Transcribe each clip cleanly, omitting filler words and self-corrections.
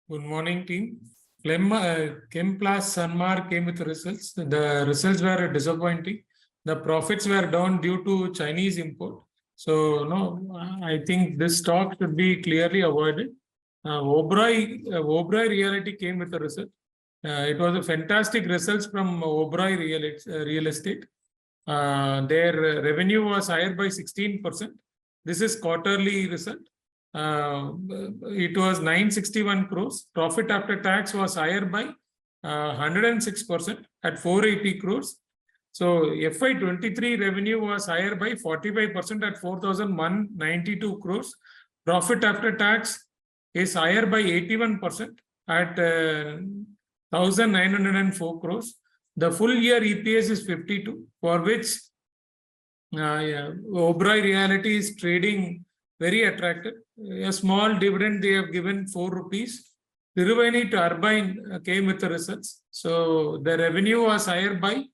Good morning, team. Chemplast Sanmar came with results. The results were disappointing. The profits were down due to Chinese import. So, no, I think this stock should be clearly avoided. Oberoi Realty came with a result. It was a fantastic results from Oberoi Real Estate. Their revenue was higher by 16%. This is quarterly result. It was 961 crores. Profit after tax was higher by 106% at 480 crores. So FY23 revenue was higher by 45% at 4,192 crores. Profit after tax is higher by 81% at 1,904 crores. The full year EPS is 52, for which Oberoi Realty is trading very attractive. A small dividend they have given 4 rupees. Tiruvani Turbine came with the results. So the revenue was higher by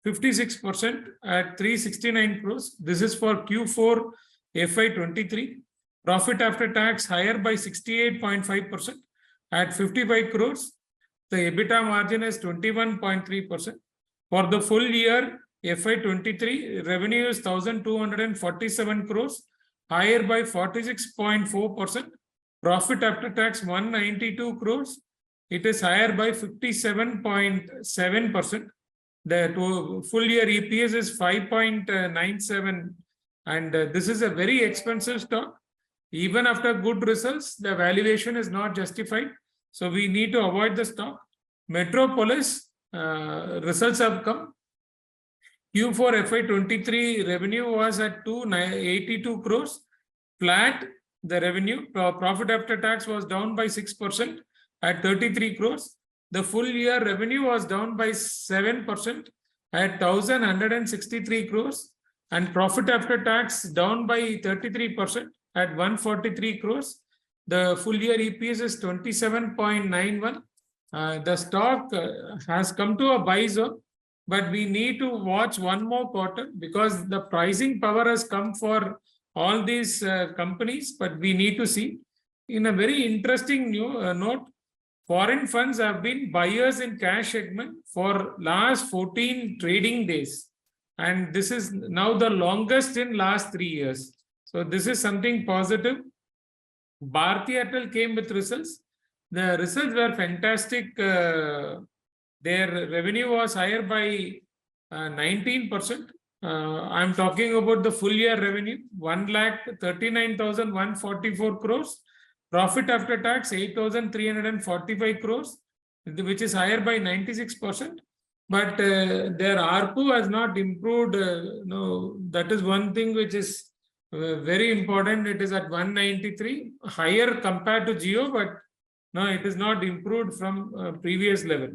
56% at 369 crores. This is for Q4 FY23. Profit after tax higher by 68.5% at 55 crores. The EBITDA margin is 21.3%. For the full year FY23, revenue is 1,247 crores, higher by 46.4%. Profit after tax 192 crores. It is higher by 57.7%. The full year EPS is 5.97, and this is a very expensive stock. Even after good results, the valuation is not justified. So we need to avoid the stock. Metropolis results have come. Q4 FY23 revenue was at 282 crores, flat the revenue. Profit after tax was down by 6% at 33 crores. The full year revenue was down by 7% at 1,163 crores, and profit after tax down by 33% at 143 crores. The full year EPS is 27.91. The stock has come to a buy zone, but we need to watch one more quarter because the pricing power has come for all these companies, but we need to see. In a very interesting note, foreign funds have been buyers in cash segment for last 14 trading days, and this is now the longest in last 3 years. So this is something positive. Bharti Airtel came with results. The results were fantastic. Their revenue was higher by 19%. I'm talking about the full year revenue, 1,39,144 crores. Profit after tax, 8,345 crores, which is higher by 96%. But their ARPU has not improved. No, that is one thing which is very important. It is at 193, higher compared to Jio, but no, it is not improved from previous level.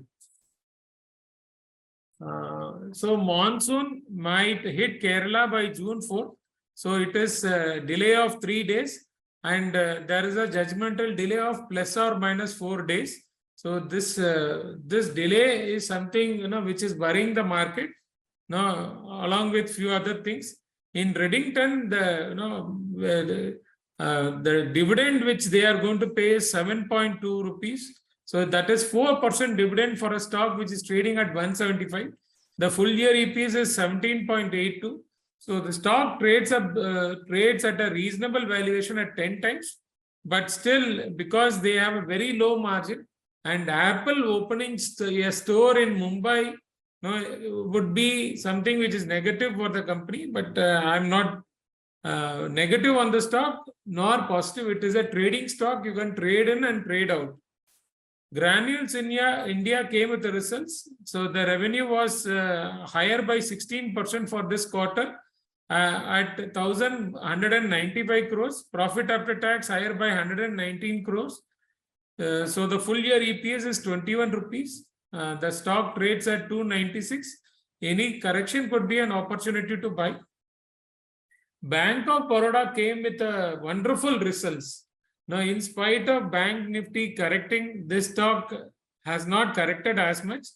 So monsoon might hit Kerala by June 4th. So it is a delay of 3 days, and there is a judgmental delay of plus or minus 4 days. So this delay is something which is worrying the market, along with few other things. In Reddington, the dividend which they are going to pay is 7.2 rupees. So that is 4% dividend for a stock which is trading at 175. The full year EPS is 17.82. So the stock trades at a reasonable valuation at 10 times. But still, because they have a very low margin, and Apple opening a store in Mumbai would be something which is negative for the company. But I'm not negative on the stock nor positive. It is a trading stock. You can trade in and trade out. Granules India came with the results. So the revenue was higher by 16% for this quarter at 1,195 crores. Profit after tax higher by 119 crores. So the full year EPS is 21 rupees. The stock trades at 296. Any correction could be an opportunity to buy. Bank of Baroda came with wonderful results. Now, in spite of Bank Nifty correcting, this stock has not corrected as much.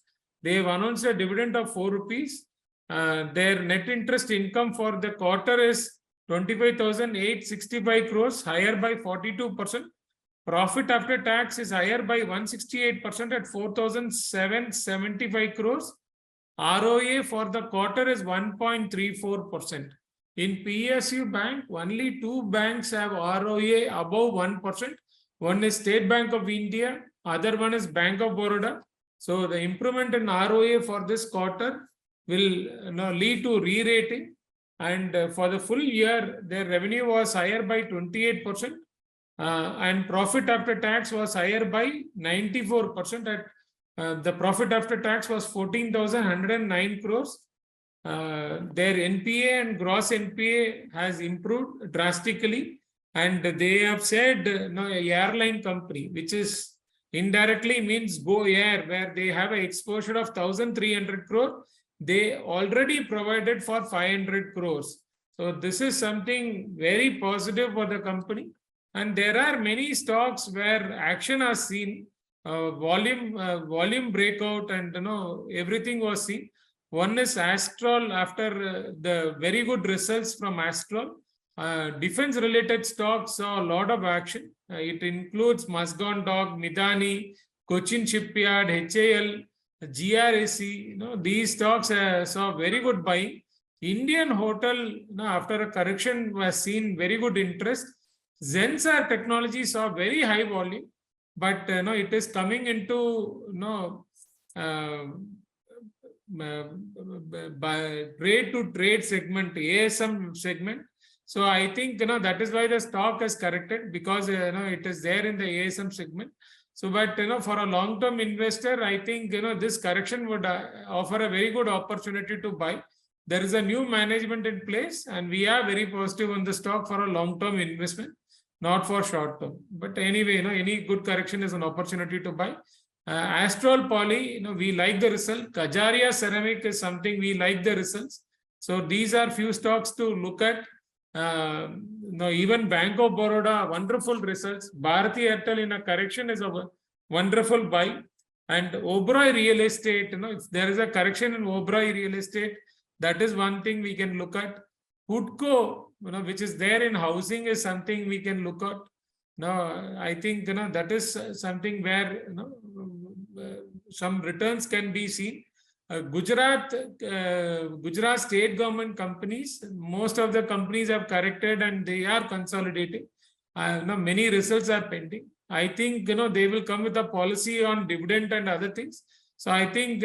They have announced a dividend of 4 rupees. Their net interest income for the quarter is 25,865 crores, higher by 42%. Profit after tax is higher by 168% at 4,775 crores. ROA for the quarter is 1.34%. In PSU Bank, only two banks have ROA above 1%. One is State Bank of India, other one is Bank of Baroda. So the improvement in ROA for this quarter will lead to re-rating. And for the full year, their revenue was higher by 28%. And profit after tax was higher by 94%. At the profit after tax was 14,109 crores. Their NPA and gross NPA has improved drastically, and they have said airline company, which is indirectly means Go Air, where they have an exposure of 1,300 crore. They already provided for 500 crores. So this is something very positive for the company. And there are many stocks where action has seen, volume breakout, and everything was seen. One is Astral. After the very good results from Astral, defense related stocks saw a lot of action. It includes Musgon Dog, Midani, Cochin Shipyard, HAL, GRAC. These stocks saw very good buying. Indian Hotel, after a correction, was seen very good interest. Zensar Technology saw very high volume, but it is coming into by trade to trade segment, ASM segment. So I think that is why the stock has corrected, because it is there in the ASM segment. So but for a long term investor, I think this correction would offer a very good opportunity to buy. There is a new management in place, and we are very positive on the stock for a long term investment, not for short term. But anyway, any good correction is an opportunity to buy. Astral Poly, we like the result. Kajaria Ceramic is something we like the results. So these are few stocks to look at. Even Bank of Baroda, wonderful results. Bharati Airtel in a correction is a wonderful buy. And Oberoi Real Estate, if there is a correction in Oberoi Real Estate, that is one thing we can look at. Hudco, which is there in housing, is something we can look at. I think that is something where some returns can be seen. Gujarat state government companies, most of the companies have corrected and they are consolidating. Many results are pending. I think they will come with a policy on dividend and other things. So I think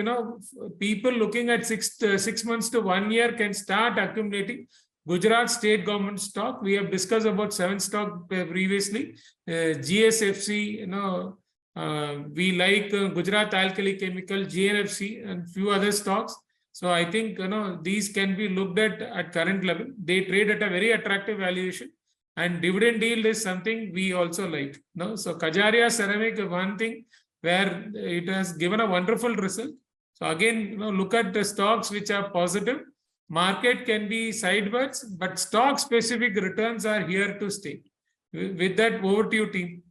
people looking at 6 months to 1 year can start accumulating Gujarat state government stock. We have discussed about 7 stock previously. GSFC, we like Gujarat Alkali Chemical, GNFC, and few other stocks. So I think these can be looked at current level. They trade at a very attractive valuation, and dividend yield is something we also like. So Kajaria Ceramic, one thing where it has given a wonderful result. So again, look at the stocks which are positive. Market can be sideways, but stock specific returns are here to stay. With that, over to you, team.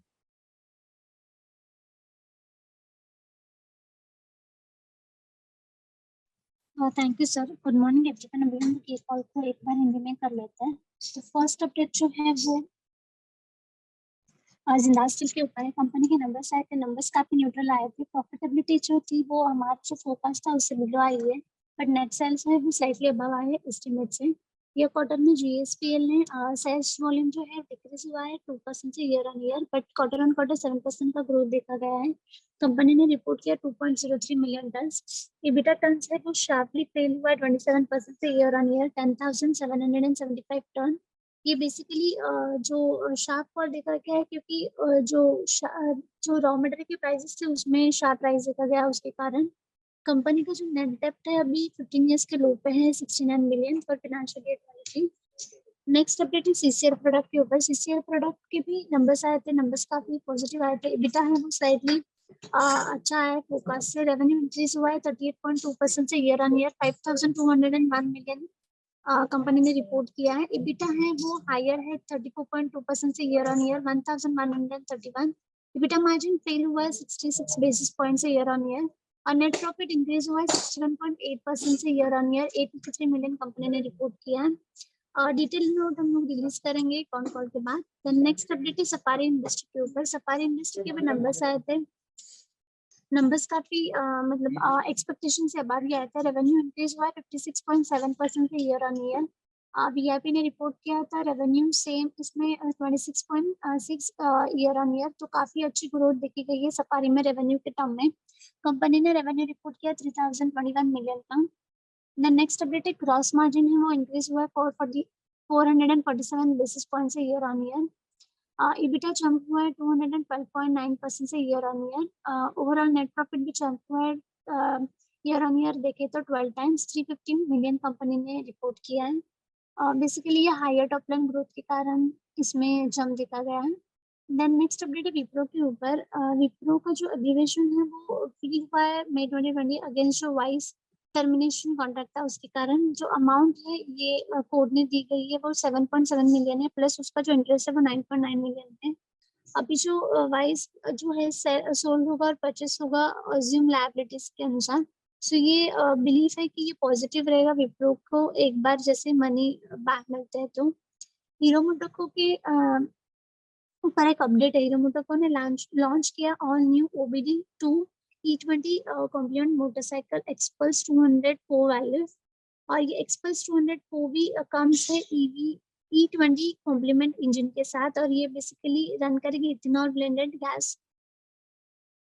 Thank you sir. Good morning everyone. अभी हम case call को एक बार हिंदी में कर लेते हैं. तो first update जो है वो जिंदाल स्टील के ऊपर है. कंपनी के नंबर्स आए थे, नंबर्स काफी न्यूट्रल आए थे. प्रॉफिटेबिलिटी जो थी वो हमारा जो फोकस था उससे बिलो आई है, बट नेट सेल्स है वो स्लाइटली अबव आए एस्टिमेट से. ये क्वार्टर में जीएसपीएल ने सेल्स वॉल्यूम जो है डिक्रीज हुआ है 2% से year on year, but quarter on quarter 7% का ग्रोथ देखा गया है. कंपनी ने रिपोर्ट किया 2.03 मिलियन टन. EBITDA टन्स है वो शार्पली फेल हुआ 27% से ईयर ऑन ईयर 10,775 टन. ये बेसिकली जो शार्प फॉल देखा गया है क्योंकि जो रॉ मटेरियल के प्राइसेस थे उसमें शार्प राइज देखा गया. उसके कारण कंपनी का जो नेट डेप्ट है अभी 15 इयर्स के लो पे है 69 million for financial year 23. Next update है सीसीएल प्रोडक्ट के ऊपर. सीसीएल प्रोडक्ट के भी नंबर्स आए थे, नंबर्स काफी पॉजिटिव आए थे. EBITDA है वो स्लाइटली अच्छा है फोकस से. रेवेन्यू इंक्रीज हुआ है 38.2% से year on year 5,201 million company ने रिपोर्ट किया है. EBITDA है वो हायर है 34.2% से year on year 1,131. EBITDA margin fail हुआ है 66 बेसिस पॉइंट से ईयर ऑन ईयर. और नेट प्रॉफिट इंक्रीज हुआ है 61.8% से year on year 853 million company ने रिपोर्ट किया है. डिटेल नोट हम लोग रिलीज करेंगे कॉन कॉल के बाद। देन नेक्स्ट अपडेट है सफारी इंडस्ट्री के ऊपर। सफारी इंडस्ट्री के भी नंबर्स आए थे, नंबर्स काफी मतलब एक्सपेक्टेशन से अबव ही आया था। रेवेन्यू इंक्रीज हुआ 56.7% से ईयर ऑन ईयर। वीआईपी ने रिपोर्ट किया था रेवेन्यू सेम इसमें 26.6 ईयर ऑन ईयर, तो काफी अच्छी ग्रोथ देखी गई है सफारी में रेवेन्यू के टर्म में। कंपनी ने रेवेन्यू रिपोर्ट किया 3021 मिलियन का। द नेक्स्ट अपडेट है ग्रॉस मार्जिन है वो इंक्रीज हुआ 447 बेसिस पॉइंट से year on year. EBITDA jump हुआ है 212.9% से year on year. Overall net profit भी जंप हुआ है ईयर ऑन ईयर देखे तो 12 टाइम्स 315 मिलियन कंपनी ने रिपोर्ट किया है। बेसिकली ये हायर टॉप लाइन ग्रोथ के कारण इसमें जंप देखा गया है। देन नेक्स्ट अपडेट है विप्रो के ऊपर। विप्रो का जो एग्रीवेशन है वो फ्री हुआ है मई 2020 अगेंस्ट जो वाइस टर्मिनेशन कॉन्ट्रैक्ट था उसके कारण। जो अमाउंट है ये कोड ने दी गई है वो 7.7 मिलियन है, प्लस उसका जो इंटरेस्ट है वो 9.9 मिलियन है। अभी जो वाइस जो है सोल्ड होगा और परचेस होगा अज्यूम लायबिलिटीज के अनुसार। सो ये बिलीफ है कि ये पॉजिटिव रहेगा विप्रो को एक बार जैसे मनी बैक मिलते हैं तो। हीरो मोटोको के ऊपर एक अपडेट है। हीरो मोटोको ने लॉन्च किया all new OBD 2 E20 compliant motorcycle Xpulse 200 4 valve. और ये एक्सपल्स 200 4 भी कम्स है E20 कॉम्प्लीमेंट इंजन के साथ, और ये बेसिकली रन करेगी ethanol blended gas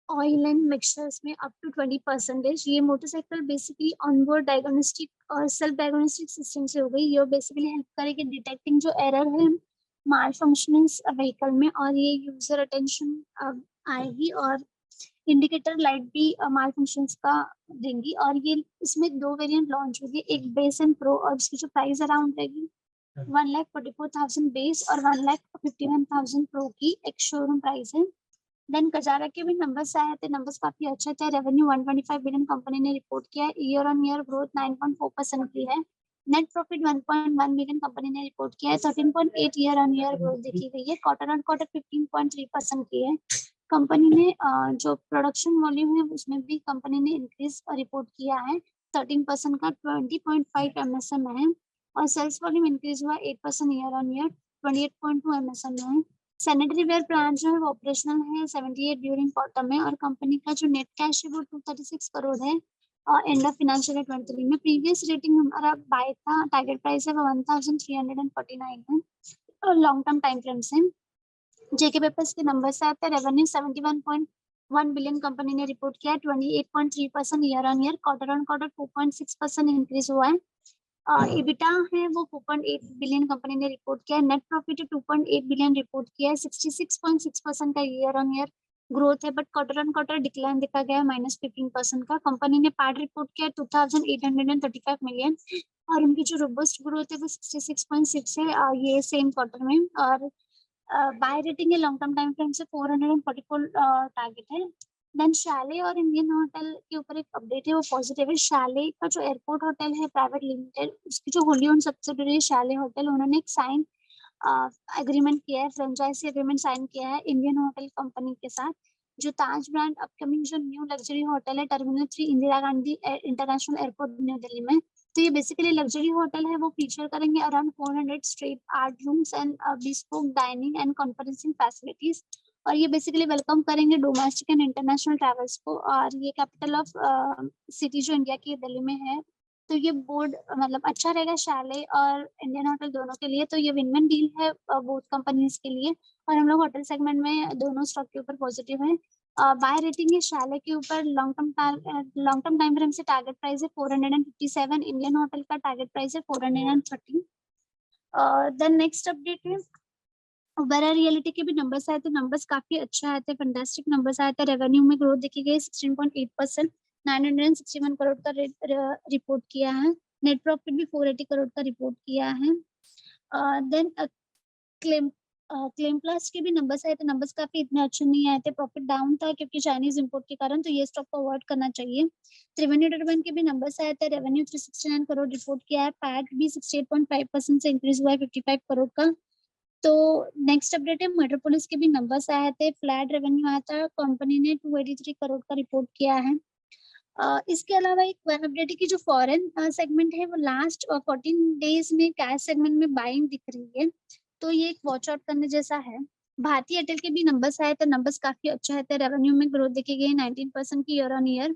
oil and mixtures में अप टू 20%। ये मोटरसाइकिल बेसिकली ऑनबोर्ड डायग्नोस्टिक और सेल्फ डायग्नोस्टिक सिस्टम से हो गई। ये बेसिकली हेल्प करेगी डिटेक्टिंग जो एरर है माल फंक्शनिंग्स व्हीकल में, और ये यूजर अटेंशन आएगी और इंडिकेटर लाइट भी माल फंक्शंस का देंगी। और ये इसमें 2 वेरिएंट लॉन्च होगी, एक बेस एंड प्रो, और इसकी जो प्राइस अराउंड रहेगी 1,44,000 बेस और 1,51,000 प्रो की एक शोरूम प्राइस है। देन कजारा के भी नंबर्स आए थे, नंबर्स काफी अच्छे थे। रेवेन्यू 125 बिलियन कंपनी ने रिपोर्ट किया है, ईयर ऑन ईयर ग्रोथ 9.4% की है। नेट प्रॉफिट 1.1 बिलियन कंपनी ने रिपोर्ट किया है, 13.8 ईयर ऑन ईयर ग्रोथ देखी गई है। क्वार्टर ऑन क्वार्टर 15.3% की है। कंपनी ने जो प्रोडक्शन वॉल्यूम है उसमें भी कंपनी ने इंक्रीज रिपोर्ट किया है 13% का 20.5 MSM है। और सेल्स वॉल्यूम इंक्रीज हुआ 8% ईयर ऑन ईयर 28.2 MSM है। सैनिटरी वेयर प्लांट जो है वो ऑपरेशनल है 78 ड्यूरिंग क्वार्टर में, और कंपनी का जो नेट कैश है वो 236 करोड़ है एंड ऑफ फाइनेंशियल ईयर 23 में। प्रीवियस रेटिंग हमारा बाय था, टारगेट प्राइस है वो 1349 है और लॉन्ग टर्म टाइम फ्रेम से। जेके पेपर्स के नंबर से आते हैं। रेवेन्यू 71.1 बिलियन कंपनी ने रिपोर्ट किया है, 28.3% year on year. Quarter on quarter 4.6% increase हुआ है। EBITDA है वो 4.8 बिलियन कंपनी ने रिपोर्ट किया है। नेट प्रॉफिट 2.8 बिलियन रिपोर्ट किया है, 66.6% का ईयर ऑन ईयर ग्रोथ है, but quarter on quarter decline देखा गया है -15% का। कंपनी ने पैट रिपोर्ट किया 2,835 मिलियन, और उनकी जो रोबस्ट ग्रोथ है वो 66.6 है ये सेम क्वार्टर में। और बाय रेटिंग है लॉन्ग टर्म टाइम फ्रेम से 444 टारगेट है। देन शैले और इंडियन होटल के ऊपर एक अपडेट है वो पॉजिटिव है। शैले का जो एयरपोर्ट होटल है प्राइवेट लिमिटेड, उसकी जो होली ओन सब्सिडरी है शैले होटल, उन्होंने एक साइन एग्रीमेंट किया है, फ्रेंचाइजी एग्रीमेंट साइन किया है इंडियन होटल कंपनी के साथ। जो ताज ब्रांड अपकमिंग जो न्यू लग्जरी होटल है terminal 3 Indira Gandhi international airport new Delhi में, तो ये बेसिकली लग्जरी होटल है। वो फीचर करेंगे around 400 straight art rooms and bespoke dining and conferencing facilities, और ये बेसिकली वेलकम करेंगे डोमेस्टिक एंड इंटरनेशनल ट्रैवल्स को। और ये कैपिटल ऑफ सिटी जो इंडिया की दिल्ली में है, तो ये बोर्ड मतलब अच्छा रहेगा शैले और इंडियन होटल दोनों के लिए। तो ये विन विन डील है बोथ कंपनीज के लिए, और हम लोग होटल सेगमेंट में दोनों स्टॉक के ऊपर पॉजिटिव है। बाय रेटिंग है शैले के ऊपर लॉन्ग टर्म टाइम फ्रेम से टारगेट प्राइस है 457, इंडियन होटल का टारगेट प्राइस है 430। देन नेक्स्ट अपडेट है ओबेरा रियलिटी के भी नंबर्स आए थे, नंबर्स काफी अच्छे आए थे, फैंटास्टिक नंबर्स आए थे। रेवेन्यू में ग्रोथ देखी गई 16.8%, 961 करोड़ का रिपोर्ट किया है। नेट प्रॉफिट भी 480 करोड़ का रिपोर्ट किया है। देन क्लेम प्लस के भी नंबर्स आए थे, नंबर्स काफी इतने अच्छे नहीं आए थे, प्रॉफिट डाउन था क्योंकि चाइनीज इंपोर्ट के कारण, तो ये स्टॉक को अवॉइड करना चाहिए। रेवेन्यू टर्बन के भी नंबर्स आए थे, रेवेन्यू 369 करोड़ रिपोर्ट किया है, पैट भी 68.5% से इंक्रीज हुआ है 55 करोड़ का। तो नेक्स्ट अपडेट है मेट्रोपोलिस के भी नंबर्स आए थे, फ्लैट रेवेन्यू आया था, कंपनी ने 283 करोड़ का रिपोर्ट किया है। इसके अलावा एक वन अपडेट है कि जो फॉरेन सेगमेंट है वो लास्ट 14 डेज में कैश सेगमेंट में बाइंग दिख रही है, तो ये एक वॉच आउट करने जैसा है। भारतीय एयरटेल के भी नंबर्स आए थे, नंबर्स काफी अच्छा है, रेवेन्यू में ग्रोथ देखी गई 19% की ईयर ऑन ईयर।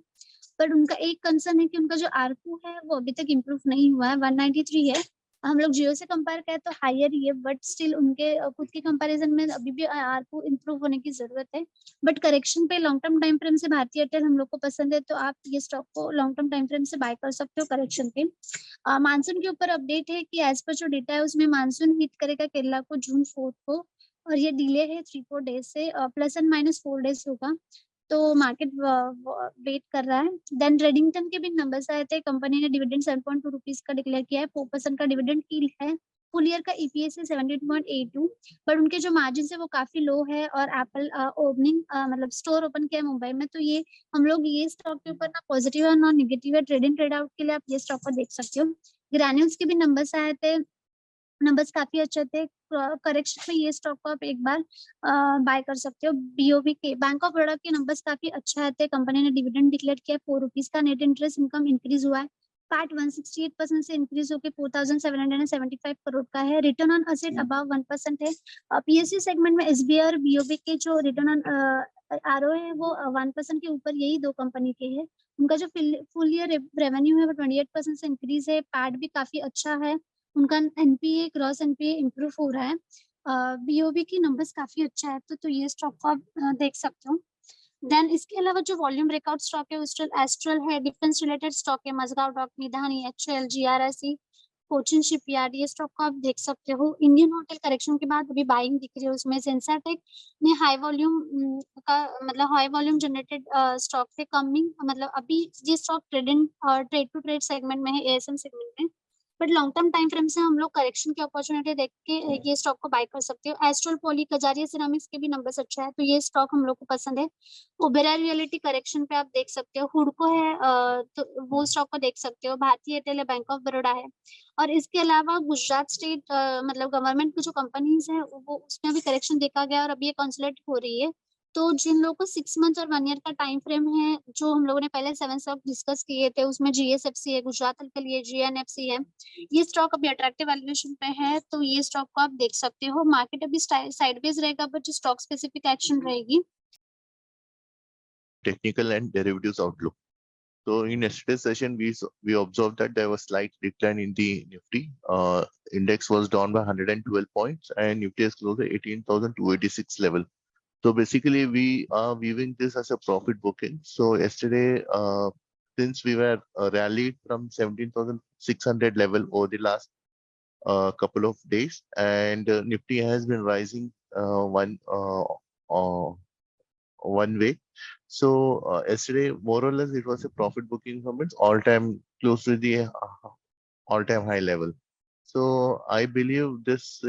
बट उनका एक कंसर्न है कि उनका जो आरपू है वो अभी तक इम्प्रूव नहीं हुआ है, 193 है। हम लोग जियो से कंपेयर करें तो हायर ही है, बट स्टिल उनके खुद के कंपैरिजन में अभी भी आरपू इम्प्रूव होने की जरूरत है। बट करेक्शन पे लॉन्ग टर्म टाइम फ्रेम से भारतीय एयरटेल हम लोग को पसंद है, तो आप ये स्टॉक को लॉन्ग टर्म टाइम फ्रेम से बाय कर सकते हो करेक्शन पे। मानसून के ऊपर अपडेट है कि एज पर जो डेटा है उसमें मानसून हिट करेगा केरला को जून 4 को, और ये डिले है 3-4 डेज से, प्लस एंड माइनस 4 डेज होगा, तो मार्केट वेट कर रहा है। देन रेडिंगटन के भी नंबर्स आए थे, कंपनी ने डिविडेंड 7.2 रुपीज का डिक्लेयर किया है, 4% का डिविडेंड यील्ड है, फुल ईयर का ईपीएस है 17.82, बट उनके जो मार्जिन है वो काफी लो है, और एप्पल ओपनिंग मतलब स्टोर ओपन किया है मुंबई में, तो ये हम लोग ये स्टॉक के ऊपर ना पॉजिटिव है ना निगेटिव है, ट्रेड इन ट्रेड आउट के लिए आप ये स्टॉक को देख सकते हो। ग्रैन्यूल्स के भी नंबर्स आए थे, नंबर्स काफी अच्छे थे, करेक्शन में ये स्टॉक को आप एक बार बाय कर सकते हो। बीओबी के बैंक ऑफ बड़ौदा के नंबर्स काफी अच्छा थे, कंपनी ने डिविडेंड डिक्लेयर किया 4 रुपीज का, नेट इंटरेस्ट इनकम इंक्रीज हुआ है, पैट 168% से इंक्रीज होकर 4775 करोड़ का है, रिटर्न ऑन असेट अबव 1% है। पीएसयू सेगमेंट में एसबीआई और बीओबी के जो रिटर्न ऑन आरओ है वो 1% के ऊपर यही दो कंपनी के हैं। उनका जो फुल ईयर रेवेन्यू है वो 28% से इंक्रीज है, पैट भी काफी अच्छा है, उनका एनपीए ग्रॉस एनपीए इम्प्रूव हो रहा है, बीओबी की नंबर्स काफी अच्छा है, तो ये स्टॉक को आप देख सकते हो। देन इसके अलावा जो वॉल्यूम ब्रेकआउट स्टॉक है एस्ट्रल है, डिफेंस रिलेटेड स्टॉक है, मजगांव डॉक, निधानी, एचएल, जीआरएसई, कोचिन शिपयार्ड, ये स्टॉक को आप देख सकते हो। इंडियन होटल करेक्शन के बाद अभी बाइंग दिख रही है, उसमें सेंसाटेक ने हाई वॉल्यूम का मतलब हाई वॉल्यूम जनरेटेड स्टॉक थे, कमिंग मतलब अभी ये stock trade to trade segment में है, एएसएम सेगमेंट में, but long term time frame से हम लोग करेक्शन की अपॉर्चुनिटी देख के ये स्टॉक को बाय कर सकते हो। एस्ट्रल पॉली कजारिया सिरामिक्स के भी नंबर्स अच्छा है, तो ये स्टॉक हम लोग को पसंद है। ओबेरॉय रियलिटी करेक्शन पे आप देख सकते हो, हुडको है तो वो स्टॉक को देख सकते हो, भारतीय एयरटेल है, बैंक ऑफ बड़ौदा है, और इसके अलावा गुजरात स्टेट मतलब गवर्नमेंट की जो कंपनीज है वो उसमें भी करेक्शन देखा गया और अभी ये कंसोलिडेट हो रही है। तो जिन लोगों को 6 मंथ और 1 ईयर का टाइम फ्रेम है, जो हम लोगों ने पहले 7 स्टॉक डिस्कस किए थे उसमें जीएसएफसी है, गुजरात के लिए जीएनएफसी है, ये स्टॉक अभी अट्रैक्टिव वैल्यूएशन पे है, तो ये स्टॉक को आप देख सकते हो। मार्केट अभी साइडवेज रहेगा, बट जो स्टॉक स्पेसिफिक एक्शन रहेगी। Technical and derivatives outlook. So in yesterday's session, we observed that there was slight decline in the Nifty. Index was down by 112 points, and Nifty has closed at 18,286 level. So basically, we are viewing this as a profit booking. So yesterday, since we were rallied from 17,600 level over the last couple of days, and Nifty has been rising one way. So yesterday, more or less, it was a profit booking from its all-time close to the all-time high level. So I believe this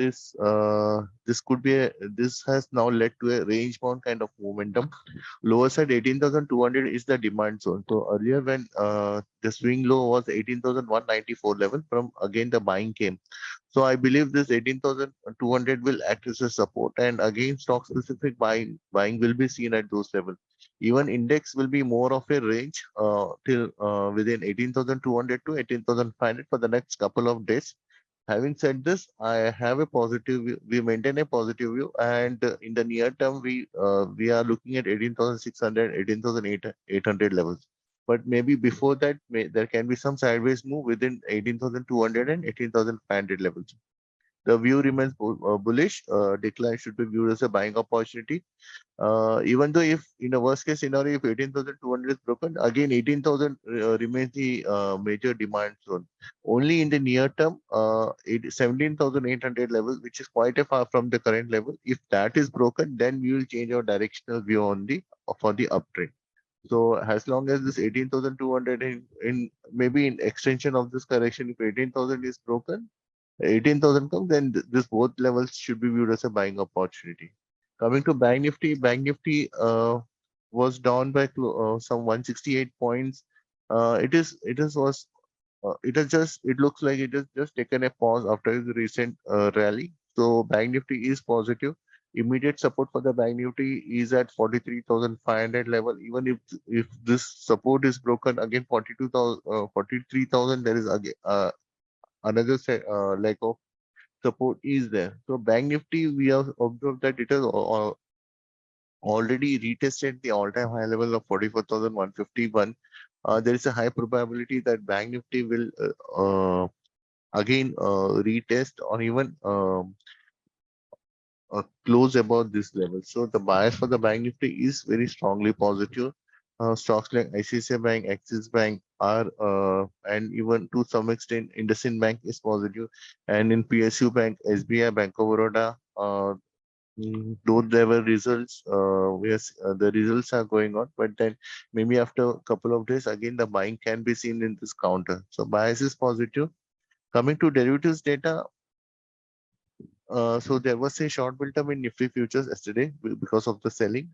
has now led to a range bound kind of momentum. Lower side 18,200 is the demand zone. So earlier when the swing low was 18,194 level, from again the buying came. So I believe this 18,200 will act as a support, and again stock specific buying will be seen at those levels. Even index will be more of a range till within 18,200 to 18,500 for the next couple of days. Having said this, I have a positive view. We maintain a positive view, and in the near term, we are looking at 18,600, 18,800 levels. But maybe before that, there can be some sideways move within 18,200 and 18,500 levels. The view remains bullish. Decline should be viewed as a buying opportunity. Even though if in a worst case scenario, if 18,200 is broken, again 18,000 remains the major demand zone. Only in the near term, 17,800 level, which is quite a far from the current level. If that is broken, then we will change our directional view on the for the uptrend. So as long as this 18,200 in maybe in extension of this correction, if 18,000 is broken, 18,000 comes, then this both levels should be viewed as a buying opportunity. Coming to Bank Nifty was down by some 168 points. It looks like it has just taken a pause after the recent rally. So Bank Nifty is positive. Immediate support for the Bank Nifty is at 43,500 level. Even if this support is broken again 42,000, 43,000, there is again another leg of support is there. So Bank Nifty, we have observed that it has already retested the all-time high level of 44,151. There is a high probability that Bank Nifty will again retest or even close above this level. So the bias for the Bank Nifty is very strongly positive. Stocks like ICICI Bank, Axis Bank are, and even to some extent, IndusInd Bank is positive. And in PSU Bank, SBI, Bank of Baroda, though there were results, yes, the results are going on, but then maybe after a couple of days, again, the buying can be seen in this counter. So bias is positive. Coming to derivatives data, so there was a short build-up in Nifty futures yesterday because of the selling.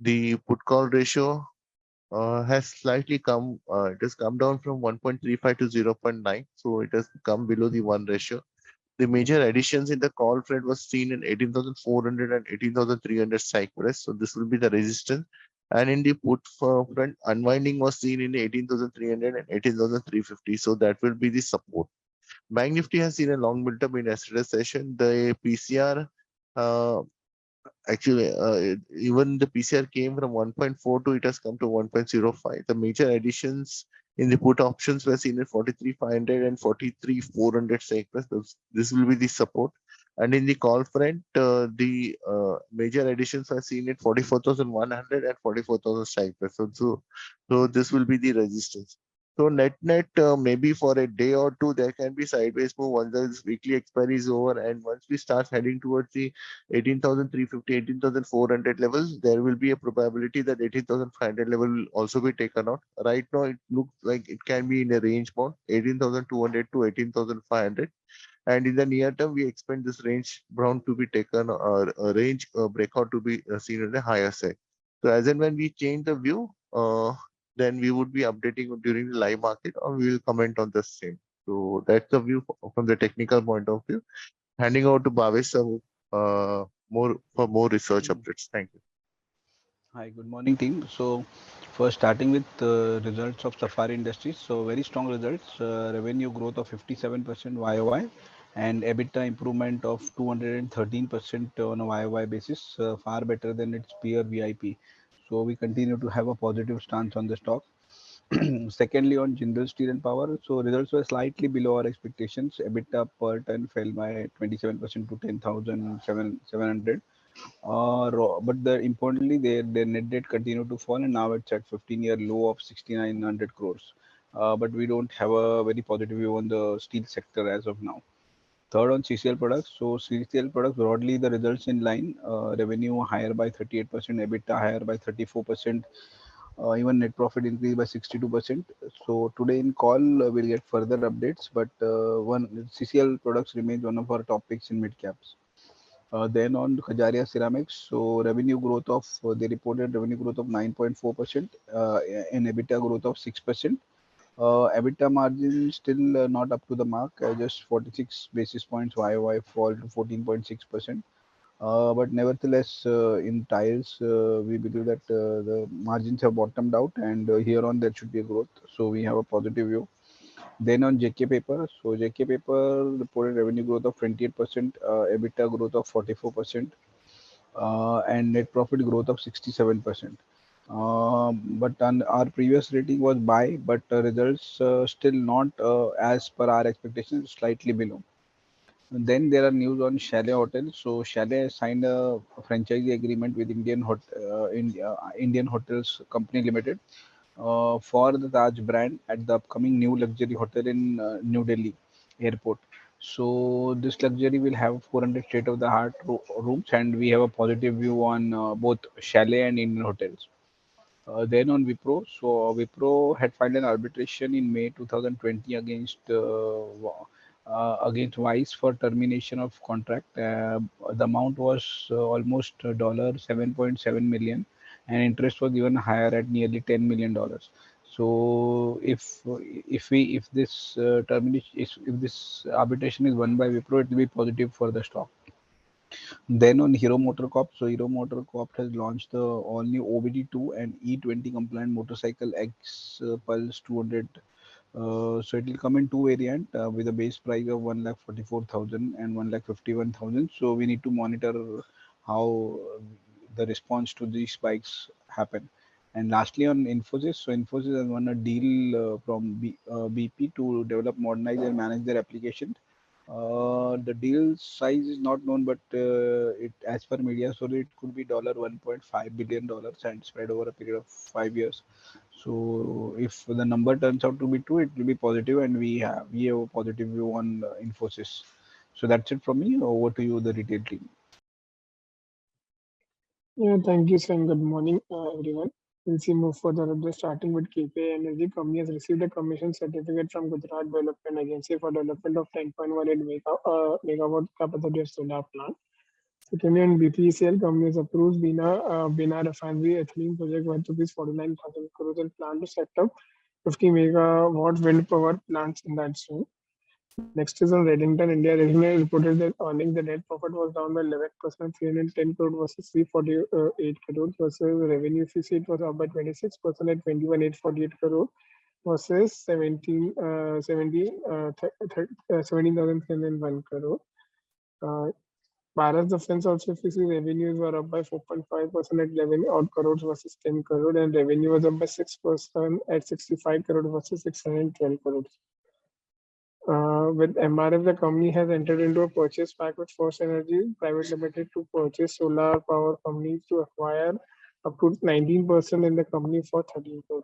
The put call ratio has slightly come, it has come down from 1.35 to 0.9. So it has come below the 1 ratio. The major additions in the call front was seen in 18,400 and 18,300 strike price. So this will be the resistance. And in the put front, unwinding was seen in 18,300 and 18,350. So that will be the support. Bank Nifty has seen a long build-up in yesterday's session. The PCR, uh, actually, even the PCR came from 1.4 to it has come to 1.05. The major additions in the put options were seen at 43,500 and 43,400 strike price. This will be the support. And in the call front, the major additions are seen at 44,100 and 44,000 strike price. So this will be the resistance. So net, maybe for a day or two, there can be sideways move once the weekly expiry is over, and once we start heading towards the 18,350, 18,400 levels, there will be a probability that 18,500 level will also be taken out. Right now, it looks like it can be in a range bound, 18,200 to 18,500. And in the near term, we expect this range bound to be taken, or a range breakout to be seen on the higher side. So as and when we change the view, then we would be updating during the live market, or we will comment on the same. So that's the view from the technical point of view. Handing over to Bhavesh for more research updates. Thank you. Hi, good morning, team. So, first starting with results of Safari Industries. So, very strong results. Revenue growth of 57% YOY and EBITDA improvement of 213% on a YOY basis, far better than its peer VIP. So, we continue to have a positive stance on the stock. Secondly, on Jindal Steel and Power, so results were slightly below our expectations. EBITDA per ton fell by 27% to 10,700. But importantly, their net debt continued to fall, and now it's at 15-year low of 6,900 crores. But we don't have a very positive view on the steel sector as of now. Third, on CCL products. So CCL products, broadly the results in line. Revenue higher by 38%, EBITDA higher by 34%. Even net profit increased by 62%. So today in call we'll get further updates. But one CCL products remains one of our top picks in mid caps. Then on Kajaria Ceramics, so revenue growth of they reported revenue growth of 9.4% and EBITDA growth of 6%. EBITDA margin still not up to the mark, just 46 basis points YOY fall to 14.6%. But nevertheless, in tires, we believe that the margins have bottomed out, and here on there should be a growth. So we have a positive view. Then on JK Paper, so JK Paper reported revenue growth of 28%, EBITDA growth of 44%, and net profit growth of 67%. But on our previous rating was buy, but results still not as per our expectations, slightly below. And then there are news on Chalet Hotel. So Chalet signed a franchisee agreement with Indian Hotels Company Limited for the Taj brand at the upcoming new luxury hotel in New Delhi airport. So this luxury will have 400 state-of-the-art rooms, and we have a positive view on both Chalet and Indian hotels. Then on Wipro, so Wipro had filed an arbitration in May 2020 against Vice for termination of contract. The amount was almost $7.7 million, and interest was even higher at nearly $10 million. So if this arbitration is won by Wipro, it will be positive for the stock. Then on Hero MotoCorp, so Hero MotoCorp has launched the all new OBD2 and E20 compliant motorcycle X Pulse 200. So it will come in two variant with a base price of 1,44,000 and 1,51,000. So we need to monitor how the response to these bikes happen. And lastly, on Infosys, so Infosys has won a deal from BP to develop, modernize, and manage their application. The deal size is not known, but it, as per media story, it could be $1.5 billion and spread over a period of 5 years. So if the number turns out to be true, it will be positive, and we have a positive view on Infosys. So that's it from me. Over to you, the retail team. Yeah, thank you, Sam. Good morning, everyone. Since we move further, just starting with KPI Energy, company has received a commission certificate from Gujarat Development Agency for development of 10.18 megawatt capacity of solar plant. Secondly, on BPCL, company has approved Bina Refinery ethylene project worth rupees 49,000 crores and plan to set up 50 megawatt wind power plants in that zone. Next is on Reddington India. Reddington reported that earnings, the net profit was down by 11%, 310 crore versus 348 crore versus revenue. If you see, it was up by 26% at 21,848 crore versus 17,301 crore. Bharat Defense also, if you see, revenues were up by 4.5% at 11 odd crores versus 10 crore, and revenue was up by 6% at 65 crore versus 612 crores. With MRF, the company has entered into a purchase pact with First Energy Private Limited to purchase solar power companies to acquire up to 19% in the company for 13 crores.